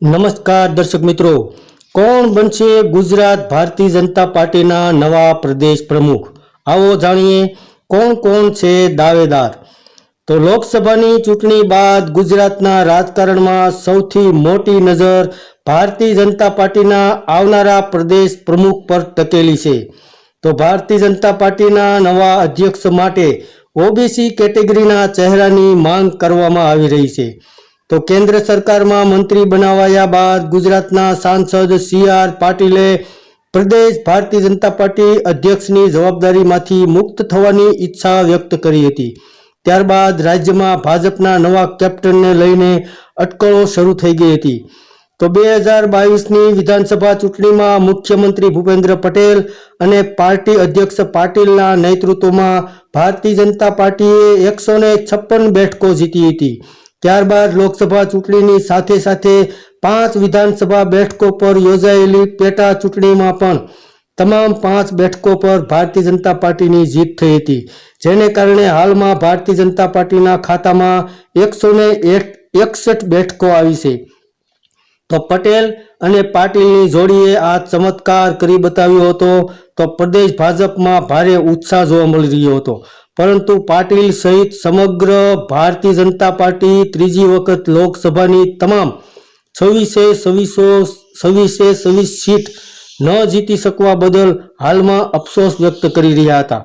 નમસ્કાર દર્શક મિત્રો, કોણ બનશે ગુજરાત ભારતીય જનતા પાર્ટીના નવા પ્રદેશ પ્રમુખ? આવો જાણીએ કોણ કોણ છે દાવેદાર. તો લોકસભાની ચૂંટણી બાદ ગુજરાતના રાજકારણમાં સૌથી મોટી નજર ભારતીય જનતા પાર્ટીના આવનારા પ્રદેશ પ્રમુખ પર ટકેલી છે. તો ભારતીય જનતા પાર્ટીના નવા અધ્યક્ષ માટે ઓબીસી કેટેગરીના ચહેરાની માંગ કરવામાં આવી રહી છે. તો કેન્દ્ર સરકારમાં મંત્રી બનાવાયા બાદ ગુજરાતના સાંસદ સી.આર. પાટીલે પ્રદેશ ભારતીય જનતા પાર્ટી અધ્યક્ષની જવાબદારીમાંથી મુક્ત થવાની ઈચ્છા વ્યક્ત કરી હતી. ત્યારબાદ રાજ્યમાં ભાજપના નવા કેપ્ટનને લઈને અટકળો શરૂ થઈ ગઈ હતી. તો 2022ની વિધાનસભા ચૂંટણીમાં મુખ્યમંત્રી ભૂપેન્દ્ર પટેલ અને પાર્ટી અધ્યક્ષ પાટીલના નેતૃત્વમાં ભારતીય જનતા પાર્ટીએ 156 બેઠકો જીતી હતી. ત્યારબાદ લોકસભા ચૂંટણીની સાથે સાથે 5 વિધાનસભા બેઠકો પર યોજાયેલી પેટા ચૂંટણીમાં પણ તમામ 5 બેઠકો પર ભારતીય જનતા પાર્ટીની જીત થઈ હતી, જેને કારણે હાલમાં ભારતીય જનતા પાર્ટીના ખાતામાં 161 બેઠકો આવી છે. તો પટેલ અને પાટીલની જોડીએ આ ચમત્કાર કરી બતાવ્યો હતો. તો પ્રદેશ ભાજપમાં ભારે ઉત્સાહ જોવા મળી રહ્યો હતો, પરંતુ પાટીલ સહિત સમગ્ર ભારતીય જનતા પાર્ટી ત્રીજી વખત લોકસભાની તમામ 26 સીટ ન જીતી શકવા બદલ હાલમાં અફસોસ વ્યક્ત કરી રહ્યા હતા.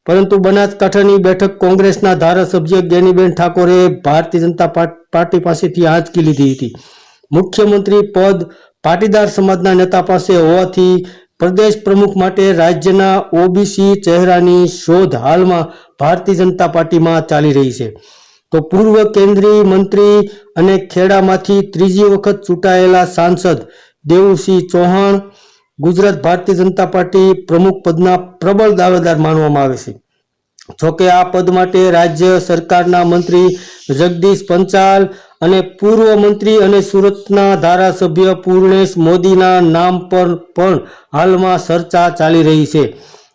પરંતુ બનાસકાંઠાની બેઠક કોંગ્રેસના ધારાસભ્ય જ્ઞાનીબેન ઠાકોરે ભારતીય જનતા પાર્ટી પાસેથી આંચકી લીધી હતી. મુખ્યમંત્રી પદ પાટીદાર સમાજના નેતા પાસે હોવાથી પ્રદેશ પ્રમુખ માટે રાજ્યના ઓબીસી ચહેરાની શોધ હાલમાં ભારતીય જનતા પાર્ટીમાં ચાલી રહી છે. તો પૂર્વ કેન્દ્રીય મંત્રી અને ખેડામાંથી ત્રીજી વખત ચૂંટાયેલા સાંસદ દેવુસિંહ ચૌહાણ ગુજરાત ભારતીય જનતા પાર્ટી પ્રમુખ પદના પ્રબળ દાવેદાર માનવામાં આવે છે. જોકે આ પદ માટે રાજ્ય સરકારના મંત્રી જગદીશ પંચાલ અને પૂર્વ મંત્રી અને સુરતના ધારાસભ્ય પૂર્ણેશ મોદીના નામ પર પણ હાલમાં ચર્ચા ચાલી રહી છે.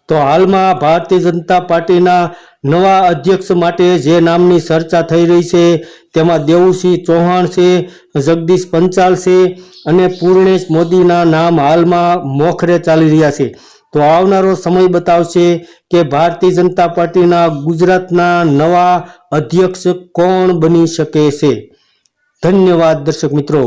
તો હાલમાં ભારતીય જનતા પાર્ટીના નવા અધ્યક્ષ માટે જે નામની ચર્ચા થઈ રહી છે તેમાં દેવુસિંહ ચૌહાણ છે, જગદીશ પંચાલ છે અને પૂર્ણેશ મોદીના નામ હાલમાં મોખરે ચાલી રહ્યા છે. તો આવનારો સમય બતાવશે કે ભારતીય જનતા પાર્ટીના ગુજરાતના નવા અધ્યક્ષ કોણ બની શકે છે. ધન્યવાદ દર્શક મિત્રો.